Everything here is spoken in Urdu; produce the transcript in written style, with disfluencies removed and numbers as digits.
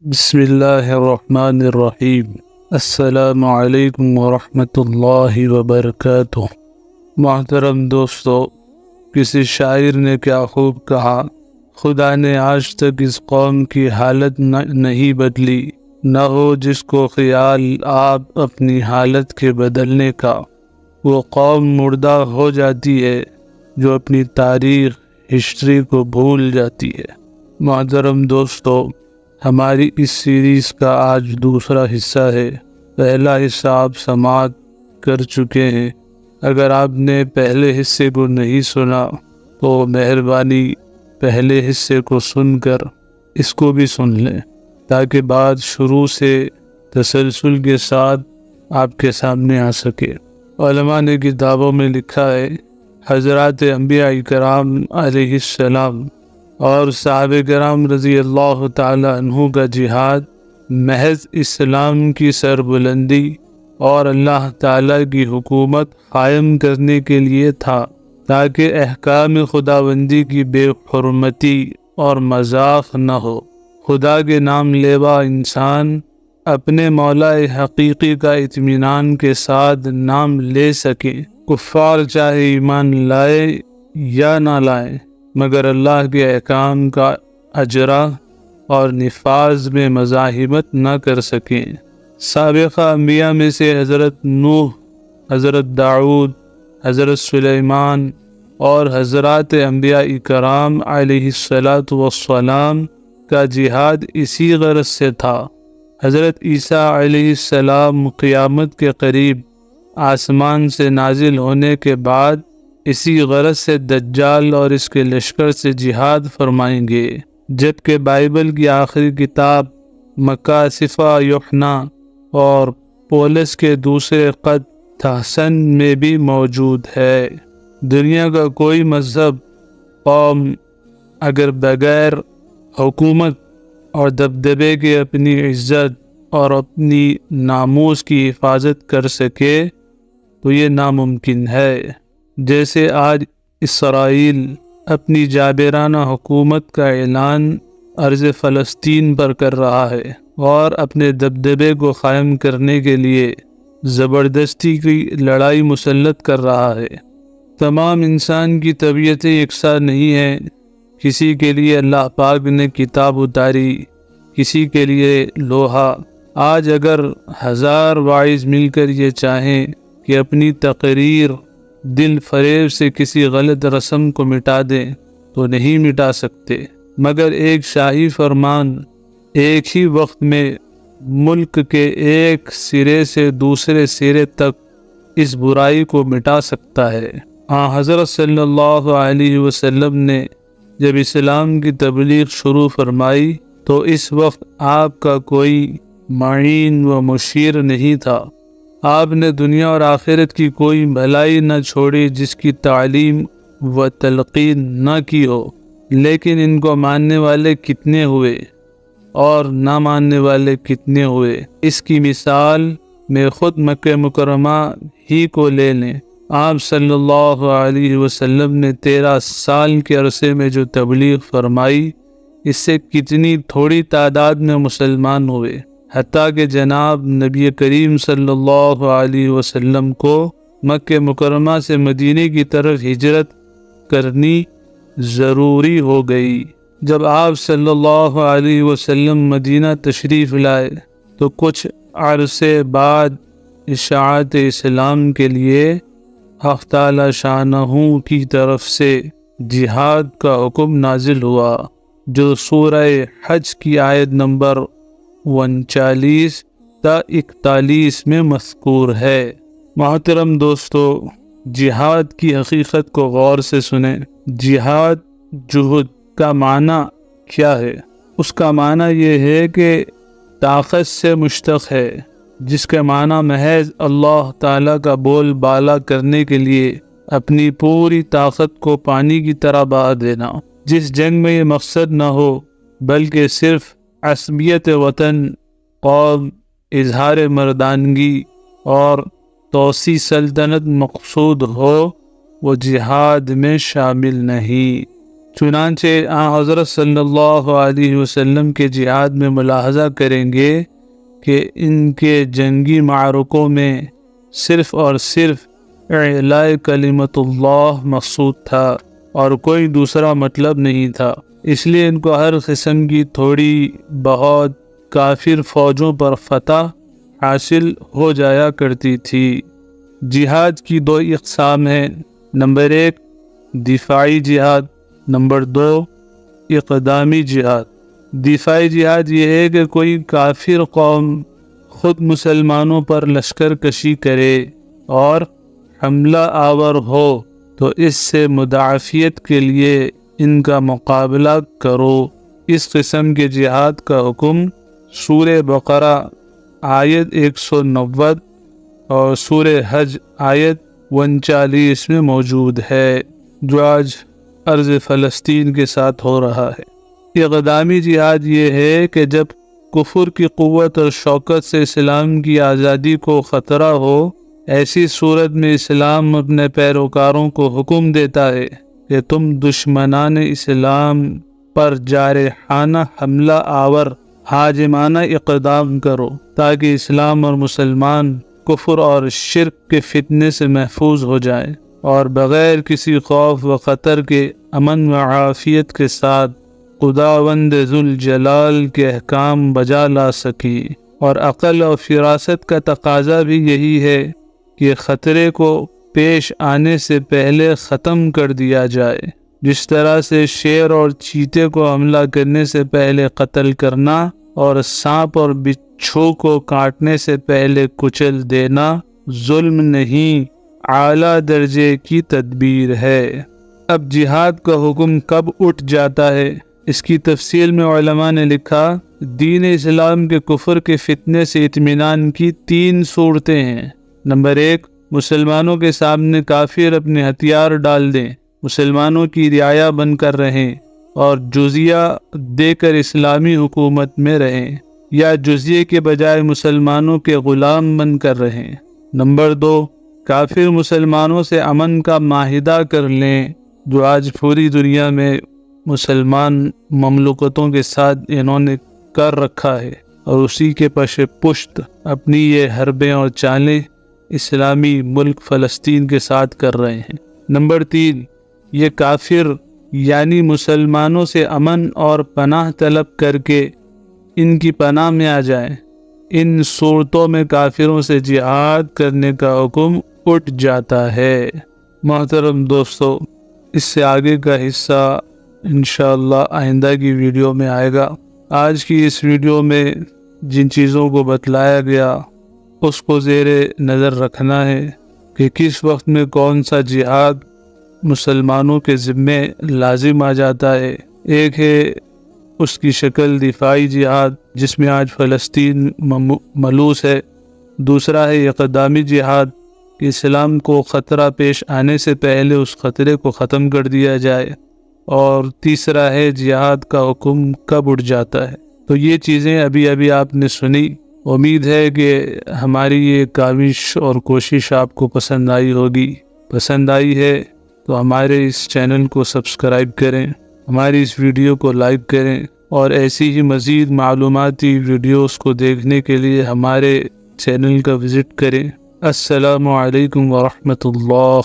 بسم اللہ الرحمن الرحیم۔ السلام علیکم ورحمۃ اللہ وبرکاتہ۔ محترم دوستو، کسی شاعر نے کیا خوب کہا، خدا نے آج تک اس قوم کی حالت نہیں بدلی، نہ ہو جس کو خیال آپ اپنی حالت کے بدلنے کا۔ وہ قوم مردہ ہو جاتی ہے جو اپنی تاریخ ہسٹری کو بھول جاتی ہے۔ محترم دوستو، ہماری اس سیریز کا آج دوسرا حصہ ہے۔ پہلا حصہ آپ سماعت کر چکے ہیں۔ اگر آپ نے پہلے حصے کو نہیں سنا تو مہربانی پہلے حصے کو سن کر اس کو بھی سن لیں، تاکہ بات شروع سے تسلسل کے ساتھ آپ کے سامنے آ سکے۔ علماء نے کتابوں میں لکھا ہے، حضرات انبیاء کرام علیہ السلام اور صحابہ کرام رضی اللہ تعالی عنہ کا جہاد محض اسلام کی سربلندی اور اللہ تعالی کی حکومت قائم کرنے کے لیے تھا، تاکہ احکام خداوندی کی بے حرمتی اور مذاق نہ ہو۔ خدا کے نام لیوا انسان اپنے مولا حقیقی کا اطمینان کے ساتھ نام لے سکے۔ کفار چاہے ایمان لائے یا نہ لائے، مگر اللہ کے احکام کا اجرا اور نفاذ میں مزاحمت نہ کر سکیں۔ سابقہ انبیاء میں سے حضرت نوح، حضرت داؤد، حضرت سلیمان اور حضرات انبیاء کرام علیہ السلام کا جہاد اسی غرض سے تھا۔ حضرت عیسیٰ علیہ السلام قیامت کے قریب آسمان سے نازل ہونے کے بعد اسی غرض سے دجال اور اس کے لشکر سے جہاد فرمائیں گے، جبکہ بائبل کی آخری کتاب مکاشفہ یوحنا اور پولس کے دوسرے خط تحسن میں بھی موجود ہے۔ دنیا کا کوئی مذہب، قوم اگر بغیر حکومت اور دبدبے کے اپنی عزت اور اپنی ناموس کی حفاظت کر سکے تو یہ ناممکن ہے۔ جیسے آج اسرائیل اپنی جابرانہ حکومت کا اعلان ارض فلسطین پر کر رہا ہے اور اپنے دبدبے کو قائم کرنے کے لیے زبردستی کی لڑائی مسلط کر رہا ہے۔ تمام انسان کی طبیعتیں یکساں نہیں ہیں۔ کسی کے لیے اللہ پاک نے کتاب اتاری، کسی کے لیے لوہا۔ آج اگر 1000 واعظ مل کر یہ چاہیں کہ اپنی تقریر دل فریب سے کسی غلط رسم کو مٹا دیں تو نہیں مٹا سکتے، مگر ایک شاہی فرمان ایک ہی وقت میں ملک کے ایک سرے سے دوسرے سرے تک اس برائی کو مٹا سکتا ہے۔ حضرت صلی اللہ علیہ وسلم نے جب اسلام کی تبلیغ شروع فرمائی تو اس وقت آپ کا کوئی معین و مشیر نہیں تھا۔ آپ نے دنیا اور آخرت کی کوئی بھلائی نہ چھوڑی جس کی تعلیم و تلقین نہ کی ہو، لیکن ان کو ماننے والے کتنے ہوئے اور نہ ماننے والے کتنے ہوئے۔ اس کی مثال میں خود مکہ مکرمہ ہی کو لے لیں۔ آپ صلی اللہ علیہ وسلم نے 13 سال کے عرصے میں جو تبلیغ فرمائی، اس سے کتنی تھوڑی تعداد میں مسلمان ہوئے، حتیٰ کہ جناب نبی کریم صلی اللہ علیہ وسلم کو مکہ مکرمہ سے مدینے کی طرف ہجرت کرنی ضروری ہو گئی۔ جب آپ صلی اللہ علیہ وسلم مدینہ تشریف لائے تو کچھ عرصے بعد اشاعت اسلام کے لیے حق تعالی شانہ کی طرف سے جہاد کا حکم نازل ہوا، جو سورہ حج کی آیت نمبر 39 تا 41 میں مذکور ہے۔ محترم دوستو، جہاد کی حقیقت کو غور سے سنیں۔ جہاد جہد کا معنی کیا ہے؟ اس کا معنی یہ ہے کہ طاقت سے مشتق ہے، جس کا معنی محض اللہ تعالیٰ کا بول بالا کرنے کے لیے اپنی پوری طاقت کو پانی کی طرح بہا دینا۔ جس جنگ میں یہ مقصد نہ ہو بلکہ صرف عصبیت وطن، قوم، اظہار مردانگی اور توسیع سلطنت مقصود ہو، وہ جہاد میں شامل نہیں۔ چنانچہ حضرت صلی اللہ علیہ وسلم کے جہاد میں ملاحظہ کریں گے کہ ان کے جنگی معرکوں میں صرف اور صرف اعلاء کلمت اللہ مقصود تھا اور کوئی دوسرا مطلب نہیں تھا، اس لیے ان کو ہر قسم کی تھوڑی بہت کافر فوجوں پر فتح حاصل ہو جایا کرتی تھی۔ جہاد کی دو اقسام ہیں، نمبر 1 دفاعی جہاد، نمبر 2 اقدامی جہاد۔ دفاعی جہاد یہ ہے کہ کوئی کافر قوم خود مسلمانوں پر لشکر کشی کرے اور حملہ آور ہو تو اس سے مدافعت کے لیے ان کا مقابلہ کرو۔ اس قسم کے جہاد کا حکم سورہ بقرہ آیت 190 اور سورہ حج آیت 39 میں موجود ہے، جو آج ارض فلسطین کے ساتھ ہو رہا ہے۔ اقدامی جہاد یہ ہے کہ جب کفر کی قوت اور شوکت سے اسلام کی آزادی کو خطرہ ہو، ایسی صورت میں اسلام اپنے پیروکاروں کو حکم دیتا ہے کہ تم دشمنان اسلام پر جارحانہ حملہ آور ہاجمانہ اقدام کرو تاکہ اسلام اور مسلمان کفر اور شرک کے فتنے سے محفوظ ہو جائیں اور بغیر کسی خوف و خطر کے امن و عافیت کے ساتھ خداوند ذوالجلال کے احکام بجا لا سکی۔ اور عقل اور فراست کا تقاضا بھی یہی ہے کہ خطرے کو پیش آنے سے پہلے ختم کر دیا جائے، جس طرح سے شیر اور چیتے کو حملہ کرنے سے پہلے قتل کرنا اور سانپ اور بچھو کو کاٹنے سے پہلے کچل دینا ظلم نہیں، اعلیٰ درجے کی تدبیر ہے۔ اب جہاد کا حکم کب اٹھ جاتا ہے، اس کی تفصیل میں علماء نے لکھا، دین اسلام کے کفر کے فتنے سے اطمینان کی 3 صورتیں ہیں۔ نمبر 1 مسلمانوں کے سامنے کافر اپنے ہتھیار ڈال دیں، مسلمانوں کی رعایا بن کر رہیں اور جزیہ دے کر اسلامی حکومت میں رہیں، یا جزیے کے بجائے مسلمانوں کے غلام بن کر رہیں۔ نمبر 2 کافر مسلمانوں سے امن کا معاہدہ کر لیں، جو آج پوری دنیا میں مسلمان مملکتوں کے ساتھ انہوں نے کر رکھا ہے، اور اسی کے پشت اپنی یہ حربیں اور چالیں اسلامی ملک فلسطین کے ساتھ کر رہے ہیں۔ نمبر 3 یہ کافر یعنی مسلمانوں سے امن اور پناہ طلب کر کے ان کی پناہ میں آ جائیں۔ ان صورتوں میں کافروں سے جہاد کرنے کا حکم اٹھ جاتا ہے۔ محترم دوستو، اس سے آگے کا حصہ انشاءاللہ آئندہ کی ویڈیو میں آئے گا۔ آج کی اس ویڈیو میں جن چیزوں کو بتلایا گیا اس کو زیر نظر رکھنا ہے کہ کس وقت میں کون سا جہاد مسلمانوں کے ذمے لازم آ جاتا ہے۔ ایک ہے اس کی شکل دفاعی جہاد، جس میں آج فلسطین ملوث ہے۔ دوسرا ہے اقدامی جہاد کہ اسلام کو خطرہ پیش آنے سے پہلے اس خطرے کو ختم کر دیا جائے، اور تیسرا ہے جہاد کا حکم کب اٹھ جاتا ہے۔ تو یہ چیزیں ابھی آپ نے سنی۔ امید ہے کہ ہماری یہ کاوش اور کوشش آپ کو پسند آئی ہوگی۔ پسند آئی ہے تو ہمارے اس چینل کو سبسکرائب کریں، ہماری اس ویڈیو کو لائک کریں، اور ایسی ہی مزید معلوماتی ویڈیوز کو دیکھنے کے لیے ہمارے چینل کا وزٹ کریں۔ السلام علیکم ورحمۃ اللہ۔